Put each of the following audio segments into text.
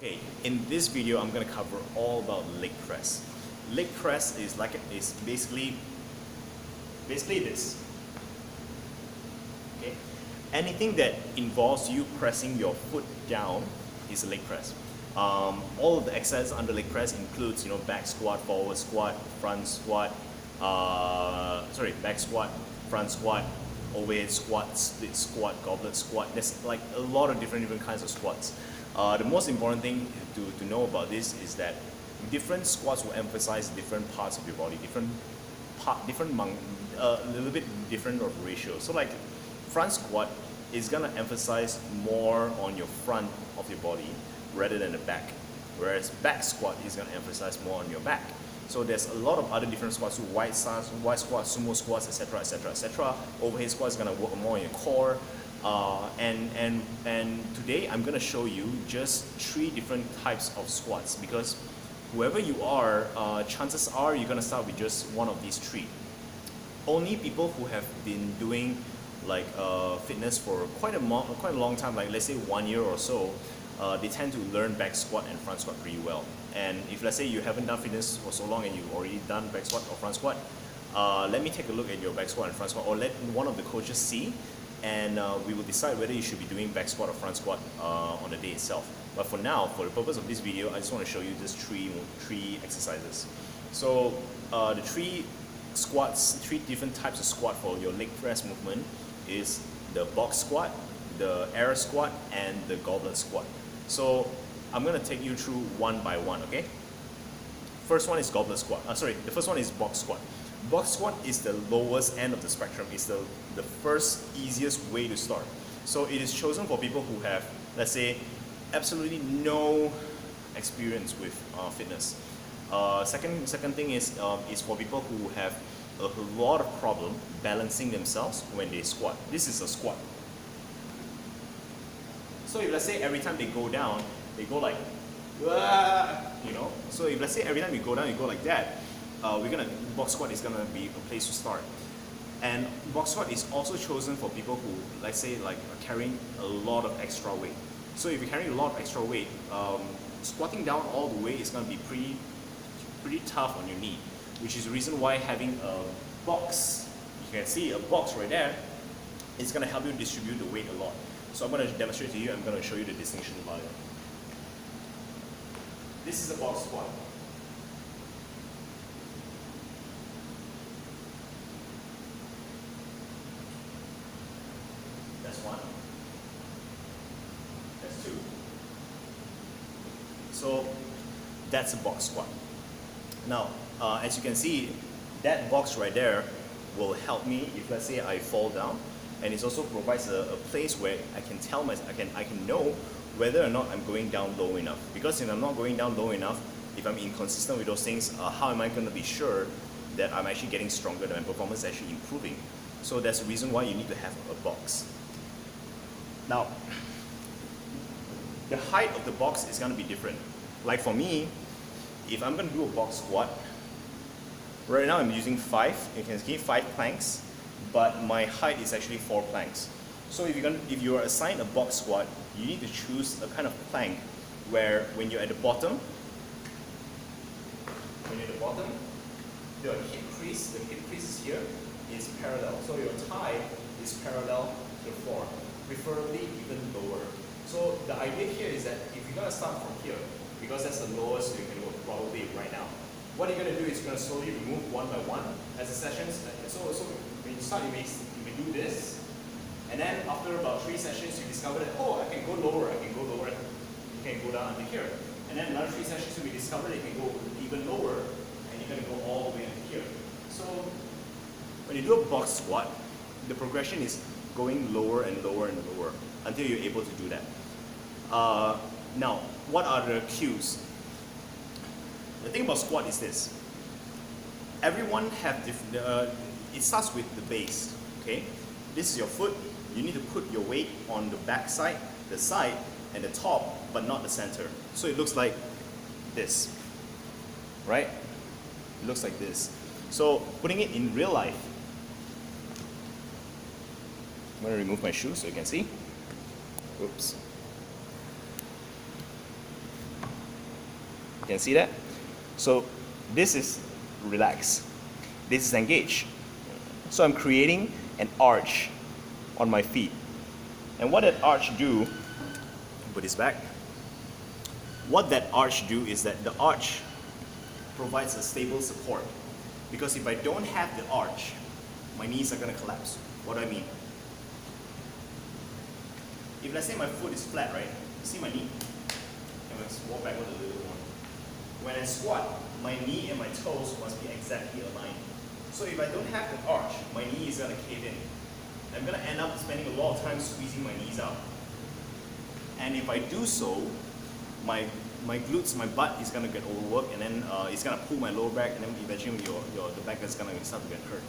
Okay, in this video I'm going to cover all about leg press. Leg press is basically this. Okay, anything that involves you pressing your foot down is a leg press. All of the exercises under leg press includes back squat, forward squat, front squat, back squat, front squat, overhead squat, split squat, goblet squat. There's like a lot of different kinds of squats. The most important thing to know about this is that different squats will emphasize different parts of your body, a little bit different of ratio. So like front squat is gonna emphasize more on your front of your body rather than the back, whereas back squat is gonna emphasize more on your back. So there's a lot of other different squats, so wide squats, sumo squats, etc., etc., etc. Overhead squat is gonna work more on your core. And today I'm going to show you just 3 different types of squats, because whoever you are, chances are you're going to start with just one of these 3. Only people who have been doing like fitness for quite a long time, like let's say 1 year or so, they tend to learn back squat and front squat pretty well. And if let's say you haven't done fitness for so long and you've already done back squat or front squat, let me take a look at your back squat and front squat, or let one of the coaches see, and we will decide whether you should be doing back squat or front squat on the day itself. But for now, for the purpose of this video, I just want to show you just three exercises. So the 3 different types of squat for your leg press movement is the box squat, the air squat, and the goblet squat. So I'm going to take you through one by one, okay? First one is goblet squat. The first one is box squat. Box squat is the lowest end of the spectrum. It's the first easiest way to start. So it is chosen for people who have, let's say, absolutely no experience with fitness. Second thing is for people who have a lot of problem balancing themselves when they squat. This is a squat. So if let's say every time they go down, they go like, So if let's say every time you go down, you go like that, box squat is gonna be a place to start. And box squat is also chosen for people who, let's say, like are carrying a lot of extra weight. So if you're carrying a lot of extra weight, squatting down all the way is gonna be pretty tough on your knee, which is the reason why having a box, you can see a box right there, is gonna help you distribute the weight a lot. So I'm gonna demonstrate to you. I'm gonna show you the distinction about it. This is a box squat. That's 1. That's 2. So that's a box squat. Now, as you can see, that box right there will help me if let's say I fall down, and it also provides a place where I can tell I can know whether or not I'm going down low enough. Because if I'm not going down low enough, if I'm inconsistent with those things, how am I going to be sure that I'm actually getting stronger, that my performance is actually improving? So that's the reason why you need to have a box. Now, the height of the box is going to be different. Like for me, if I'm going to do a box squat, right now I'm using 5. You can see 5 planks, but my height is actually 4 planks. So if you are assigned a box squat, you need to choose a kind of plank where when you're at the bottom, the hip crease is here, is parallel. So your thigh is parallel to the floor, preferably even lower. So the idea here is that if you're gonna start from here, because that's the lowest you can go probably right now, what you're gonna do is you're gonna slowly remove one by one as the sessions. So when you start, you may do this. And then after about 3 sessions, you discover that, I can go lower, you can go down until here. And then another 3 sessions, you may discover that you can go even lower, and you're going to go all the way until here. So when you do a box squat, the progression is going lower and lower and lower until you're able to do that. Now, what are the cues? The thing about squat is this. Everyone have different, it starts with the base, okay? This is your foot. You need to put your weight on the back side, the side, and the top, but not the center. So it looks like this, right? It looks like this. So putting it in real life, I'm going to remove my shoes so you can see. Oops. Can you see that? So this is relaxed. This is engaged. So I'm creating an arch on my feet. And what that arch do, put this back. What that arch do is that the arch provides a stable support. Because if I don't have the arch, my knees are going to collapse. What do I mean? If let's say my foot is flat, right? You see my knee? I'm going to walk backward a little more. When I squat, my knee and my toes must be exactly aligned. So if I don't have the arch, my knee is going to cave in. I'm going to end up spending a lot of time squeezing my knees out. And if I do so, my glutes, my butt is going to get overworked, and then it's going to pull my lower back, and then eventually the back is going to start to get hurt.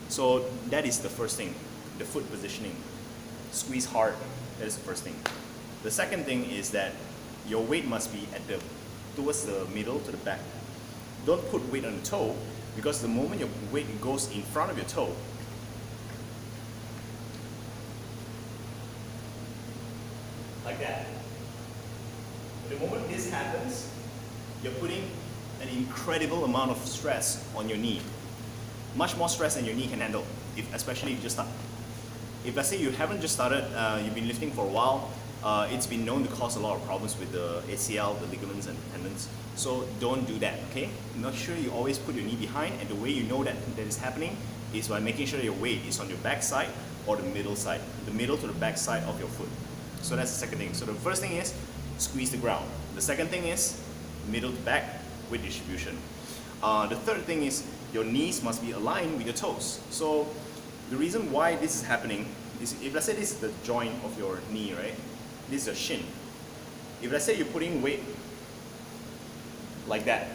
So that is the first thing, the foot positioning. Squeeze hard, that is the first thing. The second thing is that your weight must be towards the middle to the back. Don't put weight on the toe, because the moment your weight goes in front of your toe, like that. The moment this happens, you're putting an incredible amount of stress on your knee. Much more stress than your knee can handle, especially if you just start. If let's say you haven't just started, you've been lifting for a while, it's been known to cause a lot of problems with the ACL, the ligaments and tendons. So don't do that, okay? Make sure you always put your knee behind, and the way you know that is happening is by making sure your weight is on your back side or the middle side, the middle to the back side of your foot. So that's the second thing. So the first thing is squeeze the ground. The second thing is middle to back weight distribution. The third thing is your knees must be aligned with your toes. So the reason why this is happening is, if let's say this is the joint of your knee, right? This is your shin. If let's say you're putting weight like that,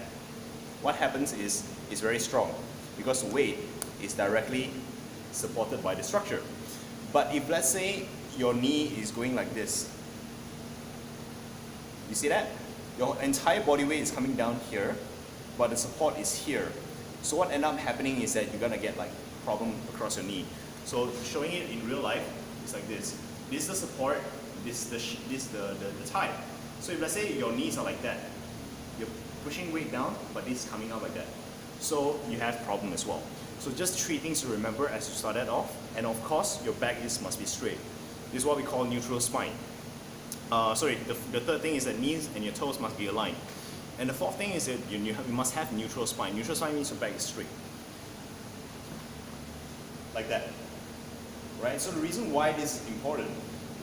what happens is it's very strong because the weight is directly supported by the structure. But if let's say your knee is going like this, you see that? Your entire body weight is coming down here, but the support is here. So what ends up happening is that you're gonna get like problem across your knee. So showing it in real life, it's like this. This is the support, this is the tie. So if let's say your knees are like that, you're pushing weight down, but this is coming out like that. So you have problem as well. So just three things to remember as you start that off. And of course, your back must be straight. This is what we call neutral spine. The third thing is that knees and your toes must be aligned. And the fourth thing is that you must have neutral spine. Neutral spine means your back is straight. Like that. Right? So the reason why this is important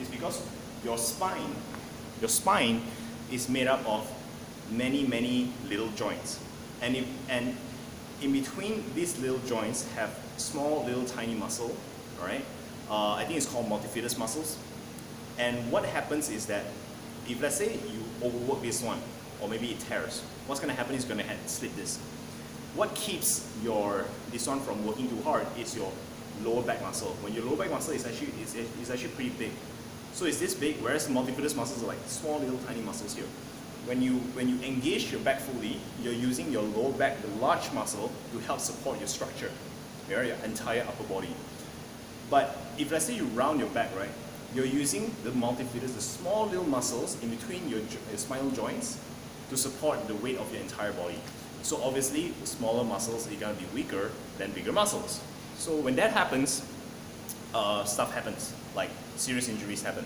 is because your spine is made up of many little joints. And in between these little joints have small little tiny muscle, alright? I think it's called multifidus muscles. And what happens is that if let's say you overwork this one, or maybe it tears, what's going to happen is going to slip this. What keeps this one from working too hard is your lower back muscle. When your lower back muscle is actually pretty big. So it's this big, whereas the multifidus muscles are like small little tiny muscles here. When you engage your back fully, you're using your lower back, the large muscle, to help support your structure, your entire upper body. But if let's say you round your back, right, you're using the multifidus, the small little muscles in between your spinal joints to support the weight of your entire body. So obviously, smaller muscles are going to be weaker than bigger muscles. So when that happens, stuff happens, like serious injuries happen.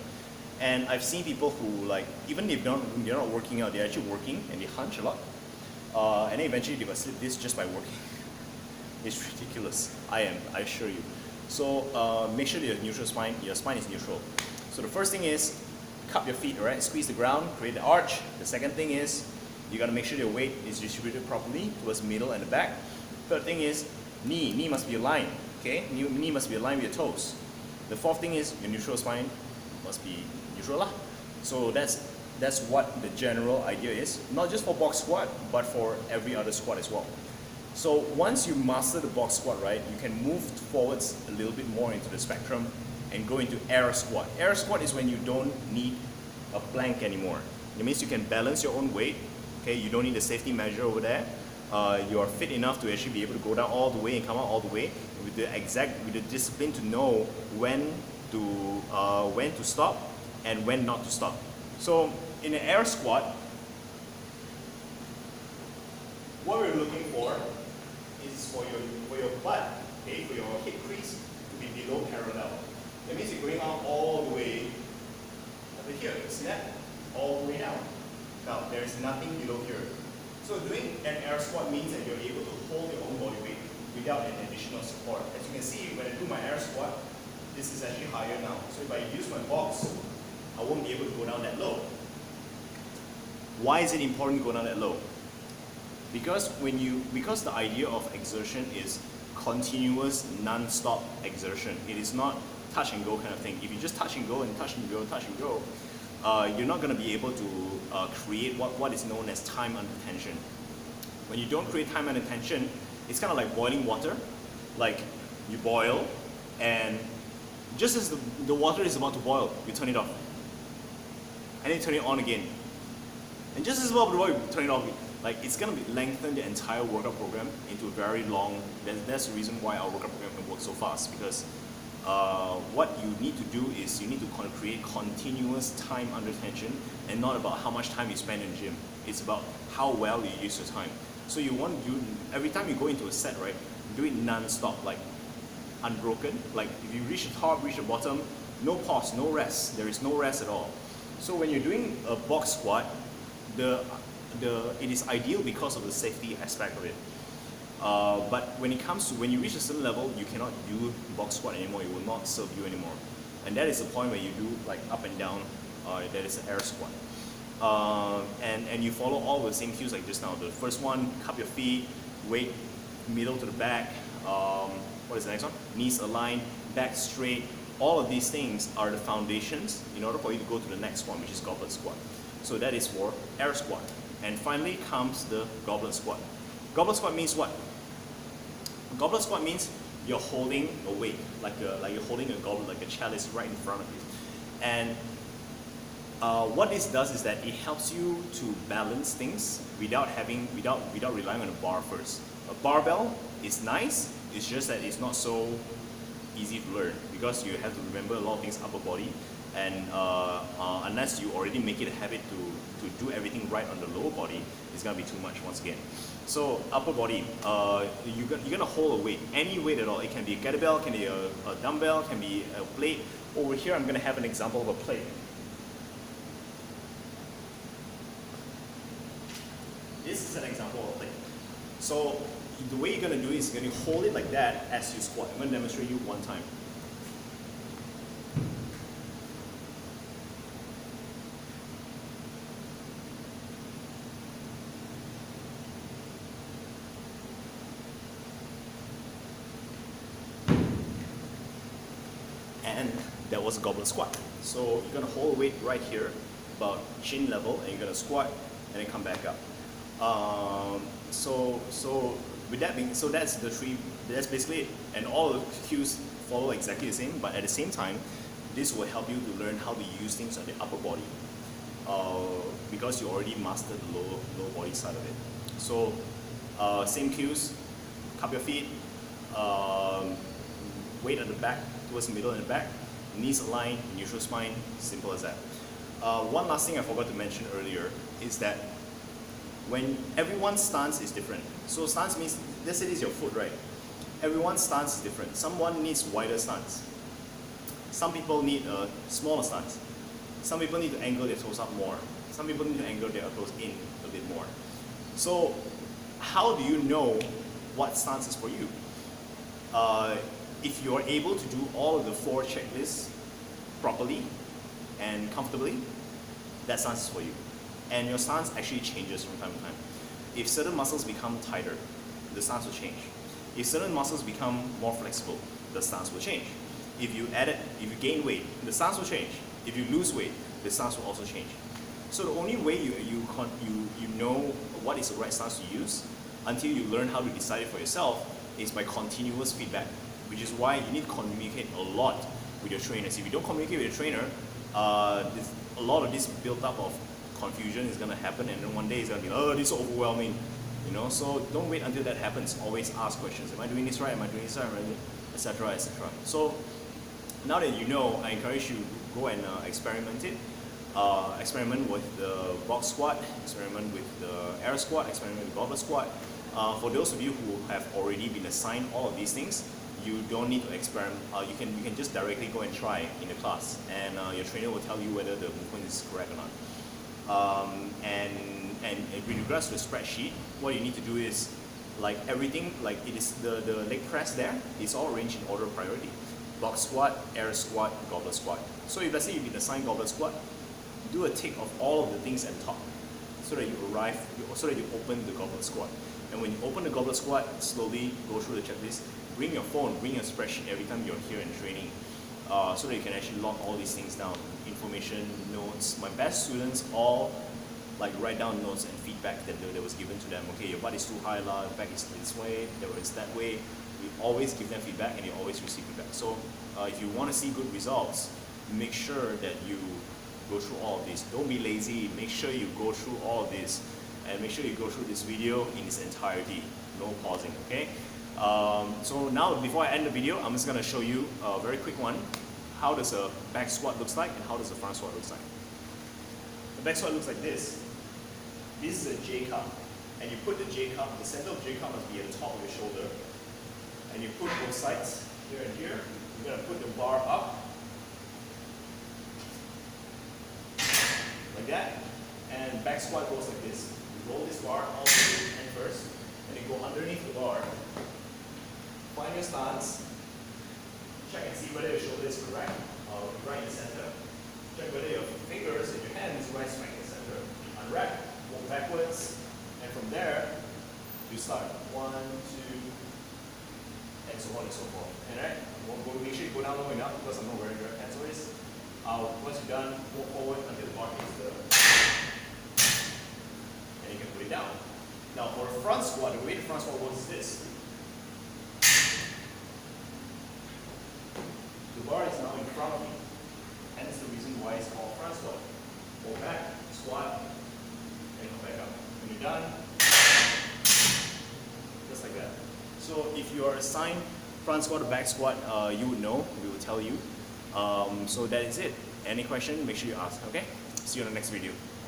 And I've seen people who, like, even if they're not working out, they're actually working and they hunch a lot. And then eventually they will slip this just by working. It's ridiculous. I assure you. So make sure that your spine is neutral. So the first thing is cup your feet, right? Squeeze the ground, create the arch. The second thing is you gotta make sure your weight is distributed properly towards the middle and the back. Third thing is knee must be aligned, okay? Knee must be aligned with your toes. The fourth thing is your neutral spine must be neutral lah. So that's what the general idea is, not just for box squat, but for every other squat as well. So once you master the box squat, right, you can move forwards a little bit more into the spectrum and go into air squat. Air squat is when you don't need a plank anymore. It means you can balance your own weight. Okay, you don't need a safety measure over there. You are fit enough to actually be able to go down all the way and come out all the way with the discipline to know when to stop and when not to stop. So in an air squat, we're looking for is for your butt, okay, for your hip crease to be below parallel. That means you're going out all the way over here, see that? All the way down. Now, there is nothing below here. So doing an air squat means that you're able to hold your own body weight without an additional support. As you can see, when I do my air squat, this is actually higher now. So if I use my box, I won't be able to go down that low. Why is it important to go down that low? Because the idea of exertion is continuous, non-stop exertion. It is not touch and go kind of thing. If you just touch and go and touch and go, touch and go, you're not going to be able to create what is known as time under tension. When you don't create time under tension, it's kind of like boiling water. Like you boil, and just as the water is about to boil, you turn it off. And then you turn it on again. And just as about to boil, you turn it off. Like it's going to lengthen the entire workout program into a very long. That's the reason why our workout program can work so fast, because what you need to do is you need to create continuous time under tension, and not about how much time you spend in the gym. It's about how well you use your time. So you want to do, every time you go into a set, right, do it non-stop, like unbroken. Like if you reach the top, reach the bottom, no pause, no rest. There is no rest at all. So when you're doing a box squat, it is ideal because of the safety aspect of it. But when you reach a certain level, you cannot do box squat anymore. It will not serve you anymore. And that is the point where you do like up and down. That is an air squat. And you follow all the same cues like just now. The first one, cup your feet, weight middle to the back. What is the next one? Knees aligned, back straight. All of these things are the foundations in order for you to go to the next one, which is goblet squat. So that is for air squat. And finally comes the goblet squat. Goblet squat means what? Goblet squat means you're holding a weight, like you're holding a goblet, like a chalice right in front of you. And what this does is that it helps you to balance things without relying on a bar first. A barbell is nice, it's just that it's not so easy to learn because you have to remember a lot of things upper body, and unless you already make it a habit to do everything right on the lower body, it's gonna be too much once again. So upper body, you're gonna hold a weight, any weight at all. It can be a kettlebell, can be a dumbbell, can be a plate. Over here, I'm gonna have an example of a plate. This is an example of a plate. So the way you're gonna do it is you're gonna hold it like that as you squat. I'm gonna demonstrate you one time. And that was a goblet squat. So you're gonna hold weight right here, about chin level, and you're gonna squat and then come back up. So with that being, so that's basically it. And all the cues follow exactly the same, but at the same time, this will help you to learn how to use things on the upper body, because you already mastered the lower body side of it. So same cues, cup your feet, weight at the back, towards the middle and the back, knees aligned, neutral spine, simple as that. One last thing I forgot to mention earlier is that when everyone's stance is different. So stance means, let's say this is your foot, right? Everyone's stance is different. Someone needs wider stance. Some people need a smaller stance. Some people need to angle their toes up more. Some people need to angle their toes in a bit more. So how do you know what stance is for you? If you're able to do all of the 4 checklists properly and comfortably, that stance is for you. And your stance actually changes from time to time. If certain muscles become tighter, the stance will change. If certain muscles become more flexible, the stance will change. If you gain weight, the stance will change. If you lose weight, the stance will also change. So the only way you know what is the right stance to use until you learn how to decide it for yourself is by continuous feedback, which is why you need to communicate a lot with your trainers. If you don't communicate with your trainer, a lot of this built up of confusion is going to happen, and then one day it's going to be, oh, this is overwhelming, you know. So don't wait until that happens. Always ask questions. Am I doing this right? Am I doing this right? Etc. etc. So now that you know, I encourage you to go and experiment it. Experiment with the box squat, experiment with the air squat, experiment with the goblet squat, For those of you who have already been assigned all of these things, you don't need to experiment. You can just directly go and try in the class, and your trainer will tell you whether the movement is correct or not. And with regards to the spreadsheet, what you need to do is, like everything, like it is the leg press there is all arranged in order of priority. Box squat, air squat, goblet squat. So if let's say you've been assigned goblet squat, do a tick of all of the things at the top, so that you open the goblet squat. And when you open the goblet squat, slowly go through the checklist. Bring your phone, bring your spreadsheet every time you're here in training, so that you can actually log all these things down. Information, notes. My best students all like write down notes and feedback that was given to them. Okay, your butt is too high, your back is this way, there is that way. We always give them feedback, and you always receive feedback. So if you want to see good results, make sure that you go through all of this. Don't be lazy. Make sure you go through all of this, and make sure you go through this video in its entirety. No pausing. Okay. So now, before I end the video, I'm just going to show you a very quick one. How does a back squat looks like, and how does a front squat looks like? The back squat looks like this. This is a J cup, and you put the J cup, the center of J cup must be at the top of your shoulder, and you put both sides, here and here. You're going to put the bar up, like that, and back squat goes like this. You roll this bar all the way to the end first, and you go underneath the bar. Find your stance, check and see whether your shoulder is correct, right in the center. Check whether your fingers and your hands right smack in the center. Unwrap, walk backwards, and from there, you start 1, 2, and so on and so forth. And right, make sure you go down low enough because I'm not wearing direct hands always. Once you're done, walk forward until the bar hits the, and you can put it down. Now for a front squat, the way the front squat works is this. The bar is now in front of me. Hence the reason why it's called front squat. Go back, squat, and come back up. When you're done, just like that. So if you are assigned front squat or back squat, you would know, we will tell you. So that is it. Any question, make sure you ask, okay? See you on the next video.